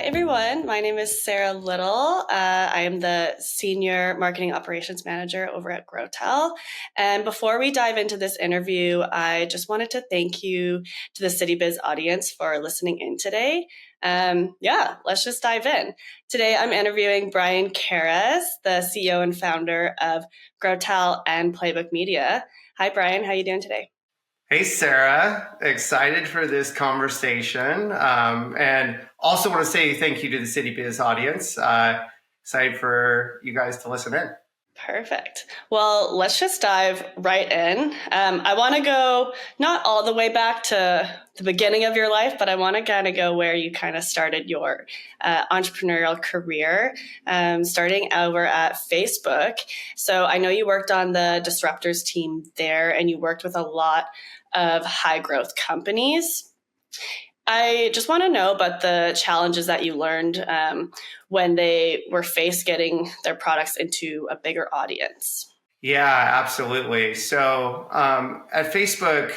everyone. My name is Sarah Little. I am the Senior Marketing Operations Manager over at Growtel. And before we dive into this interview, I just wanted to thank you to the CityBiz audience for listening in today. Let's just dive in. Today, I'm interviewing Bryan, the CEO and founder of Growtel and Playbook Media. Hi, Bryan. How are you doing today? Hey, Sarah. Excited for this conversation. And also want to say thank you to the CityBiz audience. Excited for you guys to listen in. Perfect. Well, let's just dive right in. I want to go not all the way back to the beginning of your life, but I want to kind of go where you kind of started your entrepreneurial career, starting over at Facebook. So I know you worked on the Disruptors team there, and you worked with a lot of high growth companies. I just want to know about the challenges that you learned when they were faced getting their products into a bigger audience. Yeah, absolutely. So at Facebook,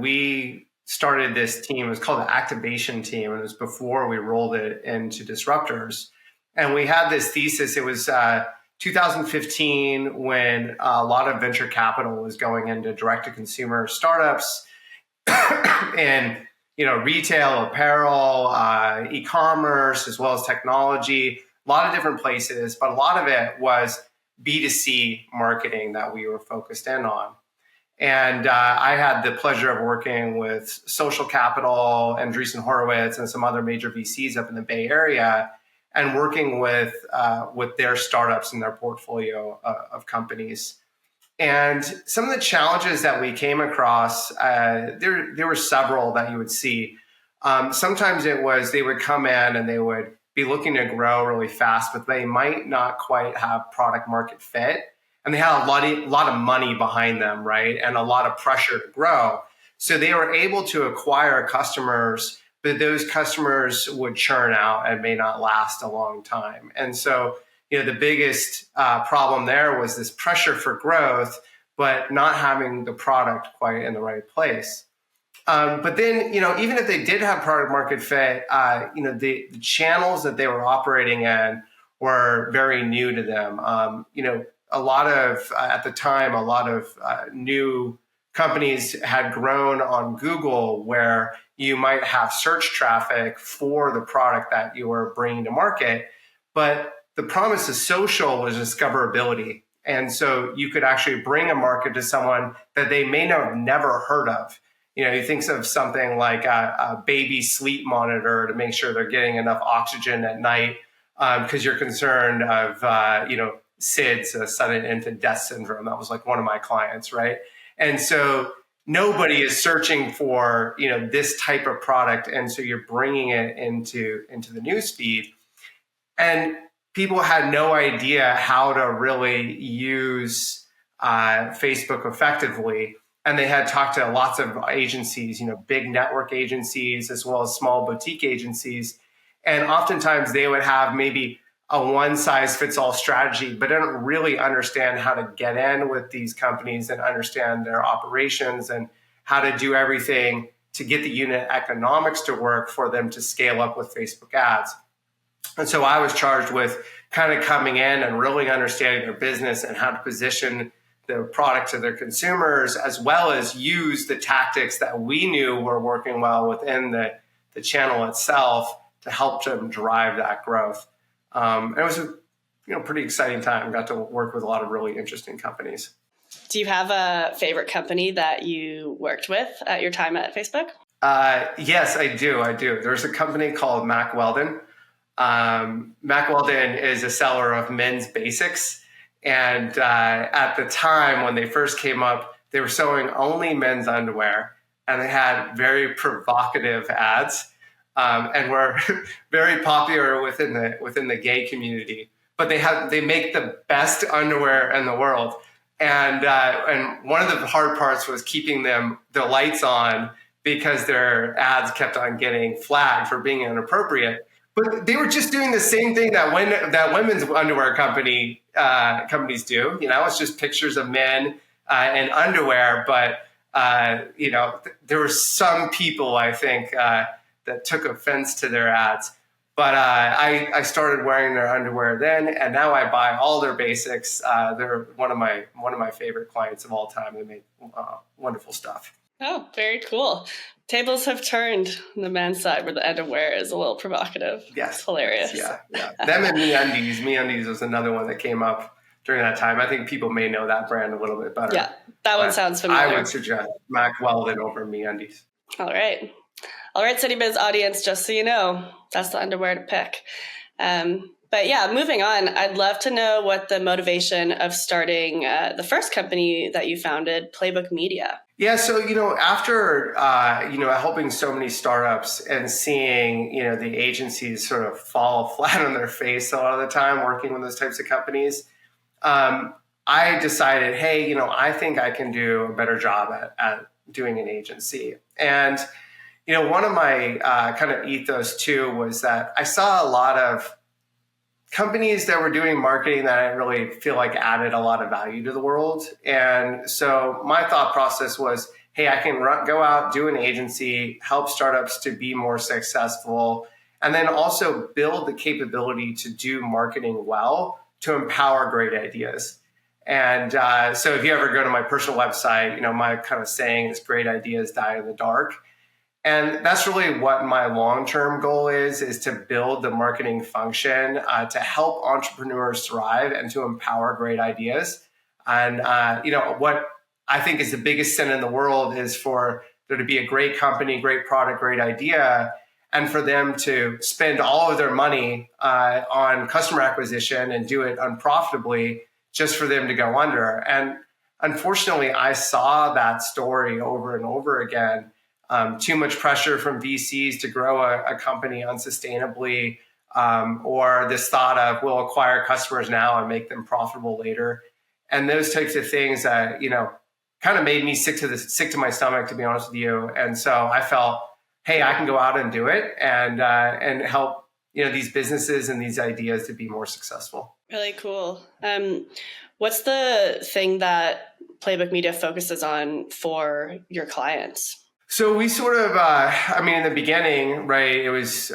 we started this team. It was called the Activation Team, and it was before we rolled it into Disruptors. And we had this thesis. It was 2015 when a lot of venture capital was going into direct-to-consumer startups and retail, apparel, e-commerce, as well as technology, a lot of different places, but a lot of it was B2C marketing that we were focused in on. And I had the pleasure of working with Social Capital, Andreessen Horowitz, and some other major VCs up in the Bay Area, and working with their startups and their portfolio of companies. And some of the challenges that we came across, there were several that you would see. Sometimes it was they would come in and they would be looking to grow really fast, but they might not quite have product market fit. And they had a lot of money behind them, right? And a lot of pressure to grow. So they were able to acquire customers, but those customers would churn out and may not last a long time. And so the biggest problem there was this pressure for growth, but not having the product quite in the right place. But then, even if they did have product market fit, the channels that they were operating in were very new to them. At the time, a lot of new companies had grown on Google, where you might have search traffic for the product that you were bringing to market, but the promise of social was discoverability. And so you could actually bring a market to someone that they may have never heard of. You think of something like a baby sleep monitor to make sure they're getting enough oxygen at night because you're concerned of, SIDS, sudden infant death syndrome. That was like one of my clients, right? And so nobody is searching for, this type of product. And so you're bringing it into the newsfeed. And people had no idea how to really use Facebook effectively. And they had talked to lots of agencies, big network agencies, as well as small boutique agencies. And oftentimes they would have maybe a one-size-fits-all strategy, but didn't really understand how to get in with these companies and understand their operations and how to do everything to get the unit economics to work for them to scale up with Facebook ads. And so I was charged with kind of coming in and really understanding their business and how to position the product to their consumers, as well as use the tactics that we knew were working well within the channel itself to help them drive that growth. And it was a pretty exciting time. I got to work with a lot of really interesting companies. Do you have a favorite company that you worked with at your time at Facebook? Yes, I do. There's a company called Mack Weldon. Mack Weldon is a seller of men's basics. And at the time when they first came up, they were selling only men's underwear, and they had very provocative ads and were very popular within the gay community. But they make the best underwear in the world. And one of the hard parts was keeping their lights on because their ads kept on getting flagged for being inappropriate. But they were just doing the same thing that women's underwear companies do. It's just pictures of men in underwear. But there were some people, I think, that took offense to their ads. But I started wearing their underwear then, and now I buy all their basics. They're one of my favorite clients of all time. They make wonderful stuff. Oh, very cool. Tables have turned on the men's side where the underwear is a little provocative. It's Yes, yes, hilarious. yeah. Them and MeUndies. MeUndies was another one that came up during that time. I think people may know that brand a little bit better. Yeah, that one sounds familiar. I would suggest Mac Weldon over MeUndies. All right. All right, City Biz audience, just so you know, that's the underwear to pick. But yeah, moving on, I'd love to know what the motivation of starting the first company that you founded, Playbook Media. Yeah, so after helping so many startups and seeing the agencies sort of fall flat on their face a lot of the time working with those types of companies, I decided, hey, I think I can do a better job at doing an agency. And one of my kind of ethos too was that I saw a lot of companies that were doing marketing that I didn't really feel like added a lot of value to the world. And so my thought process was, hey, I can go out, do an agency, help startups to be more successful, and then also build the capability to do marketing well to empower great ideas. And so if you ever go to my personal website, my kind of saying is great ideas die in the dark. And that's really what my long-term goal is to build the marketing function to help entrepreneurs thrive and to empower great ideas. And, what I think is the biggest sin in the world is for there to be a great company, great product, great idea, and for them to spend all of their money on customer acquisition and do it unprofitably just for them to go under. And unfortunately, I saw that story over and over again. Too much pressure from VCs to grow a company unsustainably, or this thought of we'll acquire customers now and make them profitable later, and those types of things that kind of made me sick to my stomach, to be honest with you. And so I felt, hey, I can go out and do it and help these businesses and these ideas to be more successful. Really cool. What's the thing that Playbook Media focuses on for your clients? So we sort of, in the beginning, right, it was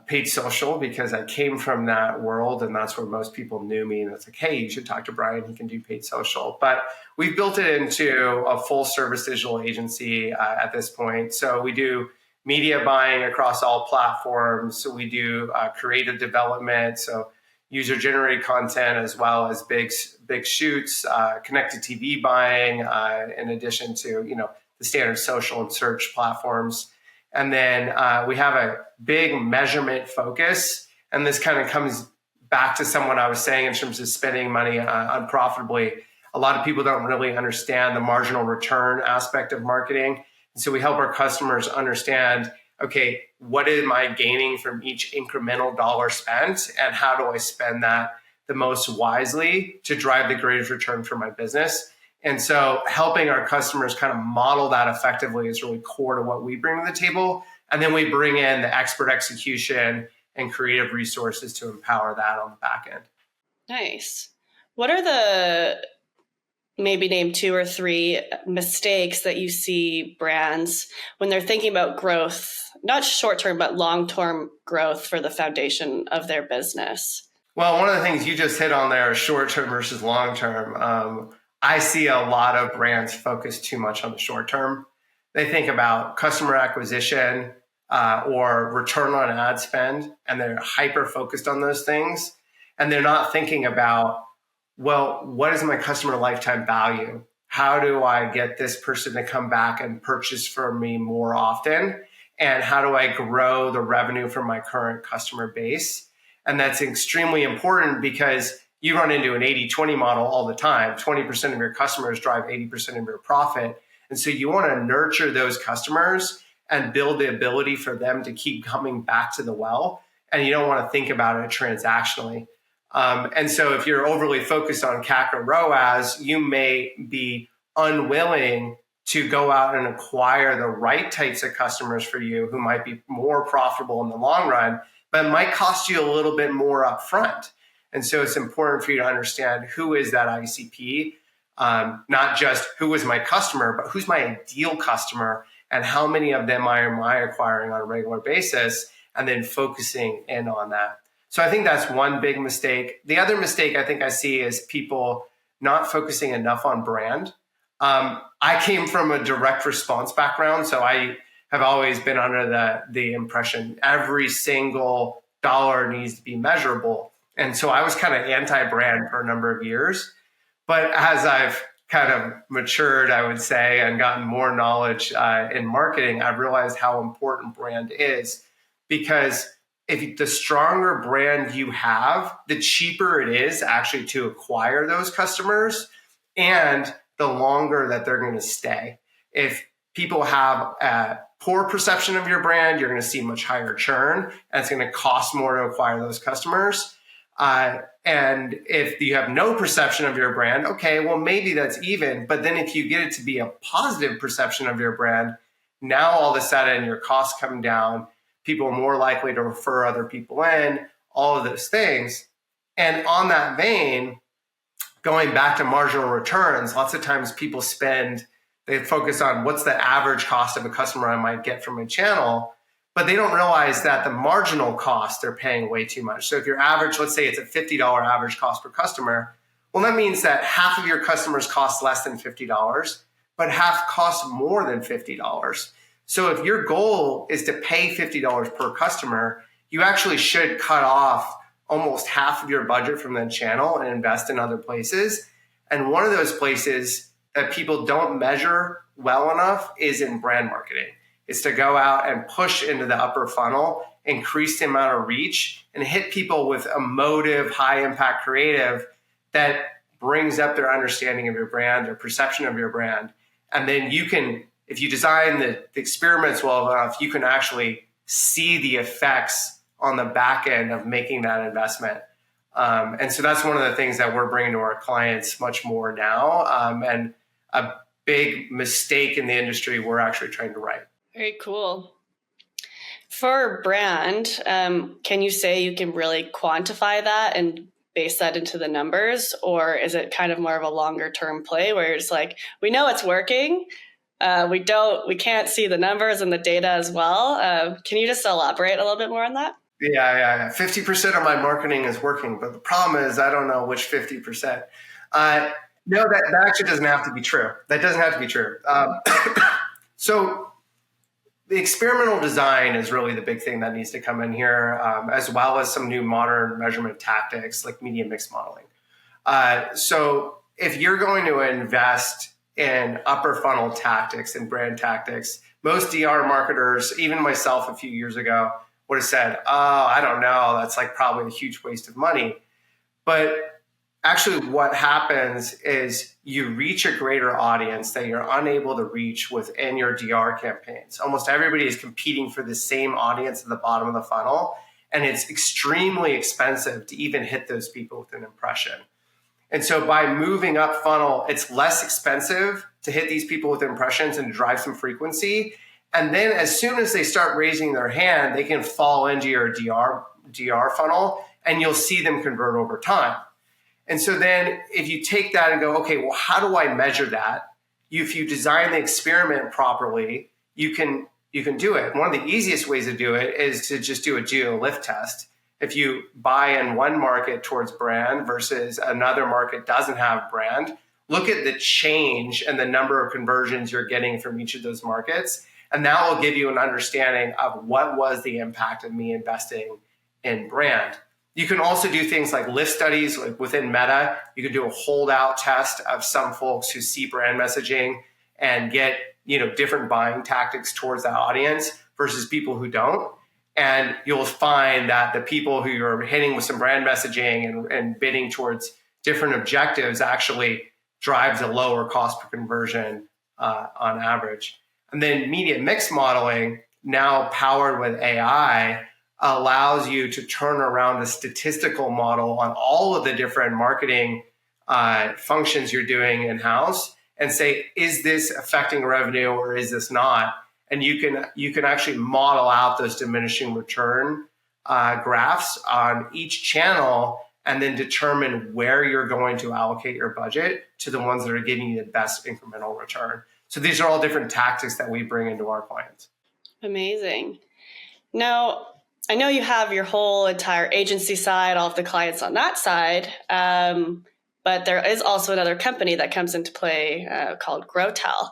paid social because I came from that world and that's where most people knew me. And it's like, hey, you should talk to Bryan. He can do paid social. But we've built it into a full service digital agency at this point. So we do media buying across all platforms. So we do creative development, so user generated content, as well as big shoots, connected TV buying, in addition to, the standard social and search platforms. And then we have a big measurement focus. And this kind of comes back to what I was saying in terms of spending money unprofitably. A lot of people don't really understand the marginal return aspect of marketing. And so we help our customers understand, okay, what am I gaining from each incremental dollar spent? And how do I spend that the most wisely to drive the greatest return for my business? And so helping our customers kind of model that effectively is really core to what we bring to the table. And then we bring in the expert execution and creative resources to empower that on the back end. Nice. What are the maybe name 2 or 3 mistakes that you see brands when they're thinking about growth, not short-term, but long-term growth for the foundation of their business? Well, one of the things you just hit on there is short-term versus long-term. I see a lot of brands focus too much on the short term. They think about customer acquisition or return on ad spend, and they're hyper focused on those things. And they're not thinking about, well, what is my customer lifetime value? How do I get this person to come back and purchase from me more often? And how do I grow the revenue from my current customer base? And that's extremely important because you run into an 80-20 model all the time. 20% of your customers drive 80% of your profit. And so you want to nurture those customers and build the ability for them to keep coming back to the well. And you don't want to think about it transactionally. And so if you're overly focused on CAC or ROAS, you may be unwilling to go out and acquire the right types of customers for you who might be more profitable in the long run, but it might cost you a little bit more upfront. And so it's important for you to understand who is that ICP, not just who is my customer, but who's my ideal customer and how many of them am I acquiring on a regular basis. and then focusing in on that. So I think that's one big mistake. The other mistake I think I see is people not focusing enough on brand. I came from a direct response background, so I have always been under the impression every single dollar needs to be measurable. And so I was kind of anti-brand for a number of years. But as I've kind of matured, I would say, and gotten more knowledge in marketing, I've realized how important brand is, because if the stronger brand you have, the cheaper it is actually to acquire those customers and the longer that they're going to stay. If people have a poor perception of your brand, you're going to see much higher churn, and it's going to cost more to acquire those customers. And if you have no perception of your brand, okay, well, maybe that's even. But then if you get it to be a positive perception of your brand, now all of a sudden your costs come down. People are more likely to refer other people in, all of those things. And on that vein, going back to marginal returns, lots of times people they focus on what's the average cost of a customer I might get from a channel, but they don't realize that the marginal cost they're paying way too much. So if your average, let's say it's a $50 average cost per customer, well, that means that half of your customers cost less than $50, but half cost more than $50. So if your goal is to pay $50 per customer, you actually should cut off almost half of your budget from the channel and invest in other places. And one of those places that people don't measure well enough is in brand marketing. Is to go out and push into the upper funnel, increase the amount of reach, and hit people with emotive, high impact creative that brings up their understanding of your brand, their perception of your brand. And then you can, if you design the experiments well enough, you can actually see the effects on the back end of making that investment. And so that's one of the things that we're bringing to our clients much more now. And a big mistake in the industry we're actually trying to right. Very cool. For brand, can you say you can really quantify that and base that into the numbers? Or is it kind of more of a longer term play where it's like, we know it's working. We can't see the numbers and the data as well. Can you just elaborate a little bit more on that? Yeah. 50% of my marketing is working, but the problem is I don't know which 50%. No, that actually doesn't have to be true. That doesn't have to be true. So the experimental design is really the big thing that needs to come in here, as well as some new modern measurement tactics like media mix modeling. So if you're going to invest in upper funnel tactics and brand tactics, most DR marketers, even myself a few years ago, would have said, oh, I don't know, that's like probably a huge waste of money. But actually what happens is you reach a greater audience that you're unable to reach within your DR campaigns. Almost everybody is competing for the same audience at the bottom of the funnel, and it's extremely expensive to even hit those people with an impression. And so by moving up funnel, it's less expensive to hit these people with impressions and drive some frequency. And then as soon as they start raising their hand, they can fall into your DR funnel, and you'll see them convert over time. And so then if you take that and go, okay, well, how do I measure that? If you design the experiment properly, you can do it. One of the easiest ways to do it is to just do a geo lift test. If you buy in one market towards brand versus another market doesn't have brand, look at the change and the number of conversions you're getting from each of those markets. And that will give you an understanding of what was the impact of me investing in brand. You can also do things like lift studies, like within Meta. You can do a holdout test of some folks who see brand messaging and get, different buying tactics towards that audience versus people who don't. And you'll find that the people who you're hitting with some brand messaging and bidding towards different objectives actually drives a lower cost per conversion on average. And then media mix modeling, now powered with AI, allows you to turn around a statistical model on all of the different marketing functions you're doing in-house and say, is this affecting revenue or is this not? And you can actually model out those diminishing return graphs on each channel and then determine where you're going to allocate your budget to the ones that are giving you the best incremental return. So these are all different tactics that we bring into our clients. Amazing. Now, I know you have your whole entire agency side, all of the clients on that side, but there is also another company that comes into play called Growtel.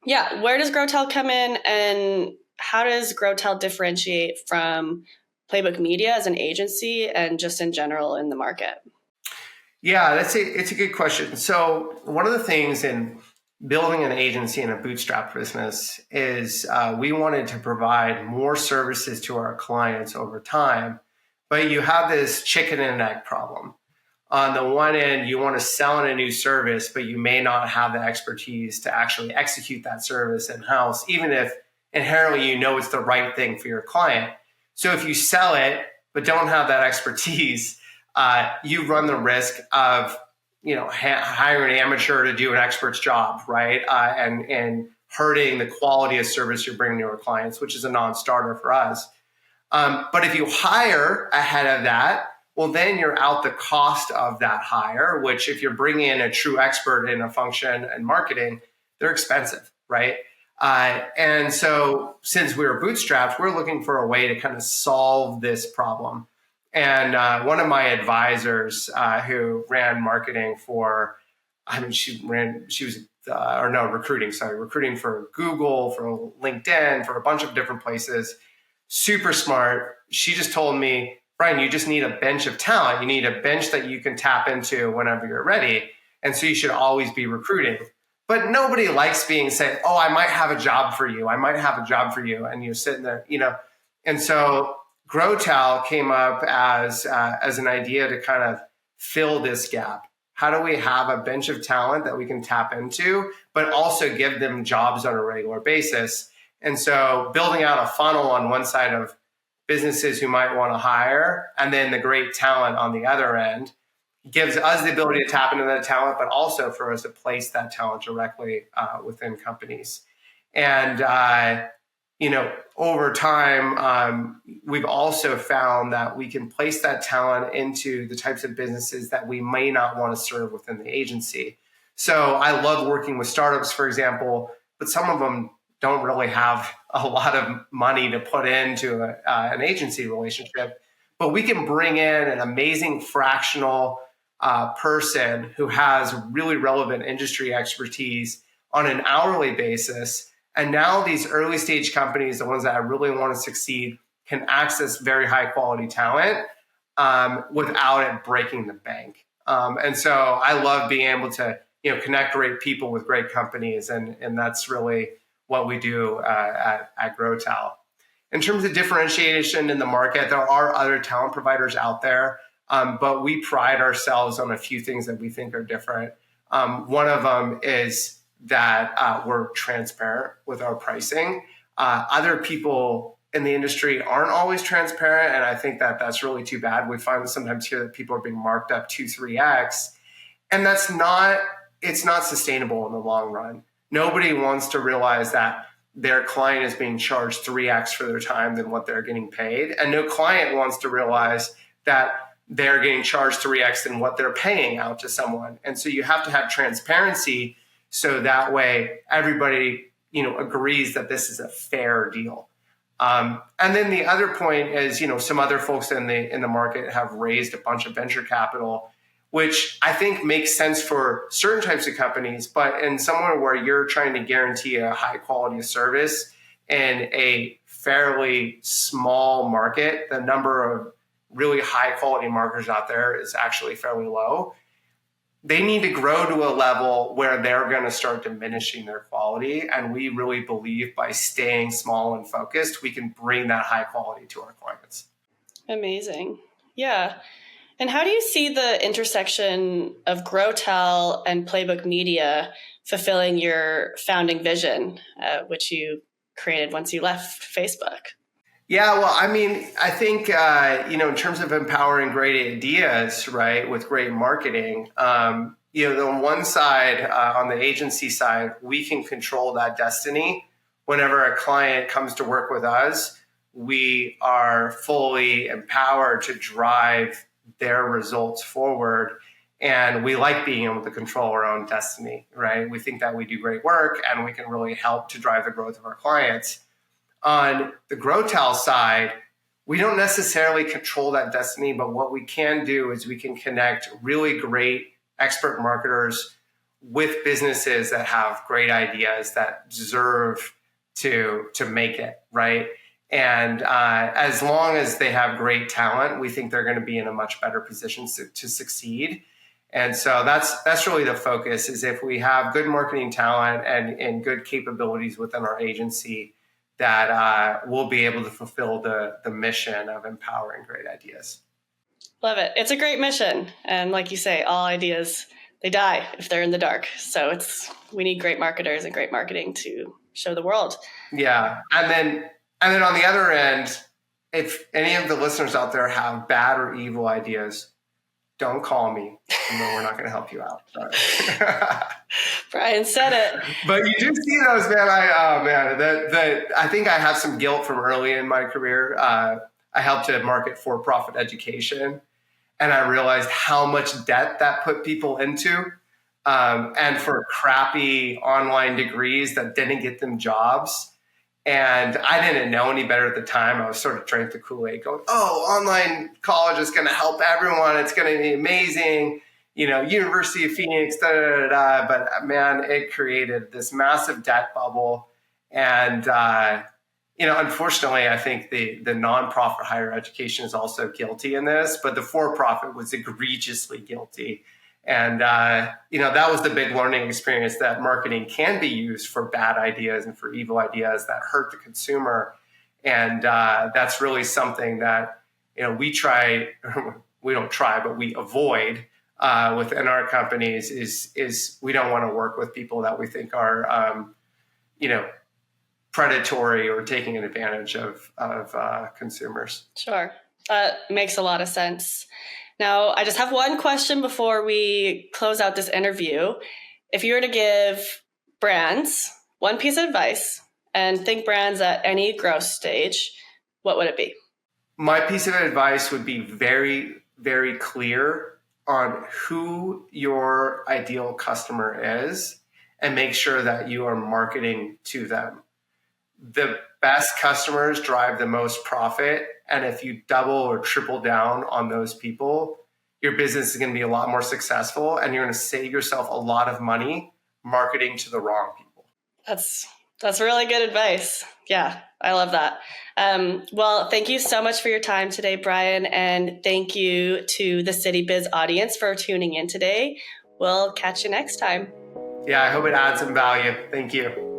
Yeah, where does Growtel come in, and how does Growtel differentiate from Playbook Media as an agency and just in general in the market? Yeah, it's a good question. So one of the things in building an agency and a bootstrap business is we wanted to provide more services to our clients over time, but you have this chicken and egg problem. On the one end, you want to sell in a new service, but you may not have the expertise to actually execute that service in-house, even if inherently you know it's the right thing for your client. So if you sell it, but don't have that expertise, you run the risk of hiring an amateur to do an expert's job, right? And hurting the quality of service you're bringing to our clients, which is a non-starter for us. But if you hire ahead of that, well, then you're out the cost of that hire, which if you're bringing in a true expert in a function and marketing, they're expensive, right? And so since we were bootstrapped, we're looking for a way to kind of solve this problem. And one of my advisors who ran marketing for, recruiting for Google, for LinkedIn, for a bunch of different places, super smart. She just told me, Bryan, you just need a bench of talent. You need a bench that you can tap into whenever you're ready. And so you should always be recruiting. But nobody likes being said, oh, I might have a job for you. I might have a job for you. And you're sitting there, And so Growtel came up as an idea to kind of fill this gap. How do we have a bench of talent that we can tap into, but also give them jobs on a regular basis? And so building out a funnel on one side of businesses who might want to hire, and then the great talent on the other end gives us the ability to tap into that talent, but also for us to place that talent directly within companies. And, over time, we've also found that we can place that talent into the types of businesses that we may not want to serve within the agency. So I love working with startups, for example, but some of them don't really have a lot of money to put into an agency relationship. But we can bring in an amazing fractional person who has really relevant industry expertise on an hourly basis. And now these early stage companies, the ones that really want to succeed, can access very high quality talent without it breaking the bank. And so I love being able to connect great people with great companies, and that's really what we do at Growtel. In terms of differentiation in the market, there are other talent providers out there, but we pride ourselves on a few things that we think are different. One of them is that we're transparent with our pricing. Other people in the industry aren't always transparent, and I think that that's really too bad. We find sometimes here that people are being marked up 2-3x, and it's not sustainable in the long run. Nobody wants to realize that their client is being charged 3x for their time than what they're getting paid. And no client wants to realize that they're getting charged 3x than what they're paying out to someone. And so you have to have transparency so that way everybody agrees that this is a fair deal. And then the other point is, some other folks in the market have raised a bunch of venture capital, which I think makes sense for certain types of companies, but in somewhere where you're trying to guarantee a high quality of service in a fairly small market, the number of really high quality marketers out there is actually fairly low. They need to grow to a level where they're going to start diminishing their quality. And we really believe by staying small and focused, we can bring that high quality to our clients. Amazing. Yeah. And how do you see the intersection of Growtel and Playbook Media fulfilling your founding vision, which you created once you left Facebook? Yeah, well, I think, in terms of empowering great ideas, right, with great marketing, on one side, on the agency side, we can control that destiny. Whenever a client comes to work with us, we are fully empowered to drive their results forward. And we like being able to control our own destiny, right? We think that we do great work and we can really help to drive the growth of our clients. On the Growtel side, we don't necessarily control that destiny, but what we can do is we can connect really great expert marketers with businesses that have great ideas that deserve to make it, right? And as long as they have great talent, we think they're going to be in a much better position to succeed. And so that's really the focus, is if we have good marketing talent and good capabilities within our agency, that we'll be able to fulfill the mission of empowering great ideas. Love it. It's a great mission. And like you say, all ideas, they die if they're in the dark. So we need great marketers and great marketing to show the world. Yeah. And then on the other end, if any of the listeners out there have bad or evil ideas, don't call me. No, we're not going to help you out. Bryan said it. But you do see those, man. I think I have some guilt from early in my career. I helped to market for-profit education, and I realized how much debt that put people into, and for crappy online degrees that didn't get them jobs. And I didn't know any better at the time. I was sort of drank the Kool-Aid going, oh, online college is going to help everyone. It's going to be amazing. University of Phoenix, da, da, da, da. But man, it created this massive debt bubble. And, unfortunately, I think the nonprofit higher education is also guilty in this, but the for-profit was egregiously guilty. And, that was the big learning experience, that marketing can be used for bad ideas and for evil ideas that hurt the consumer. And that's really something that, we don't try, but we avoid within our companies is we don't want to work with people that we think are, predatory or taking advantage of consumers. Sure. That makes a lot of sense. Now, I just have one question before we close out this interview. If you were to give brands one piece of advice, and think brands at any growth stage, what would it be? My piece of advice would be very, very clear on who your ideal customer is, and make sure that you are marketing to them. The best customers drive the most profit. And if you double or triple down on those people, your business is going to be a lot more successful, and you're going to save yourself a lot of money marketing to the wrong people. That's really good advice. Yeah, I love that. Well, thank you so much for your time today, Bryan. And thank you to the City Biz audience for tuning in today. We'll catch you next time. Yeah, I hope it adds some value. Thank you.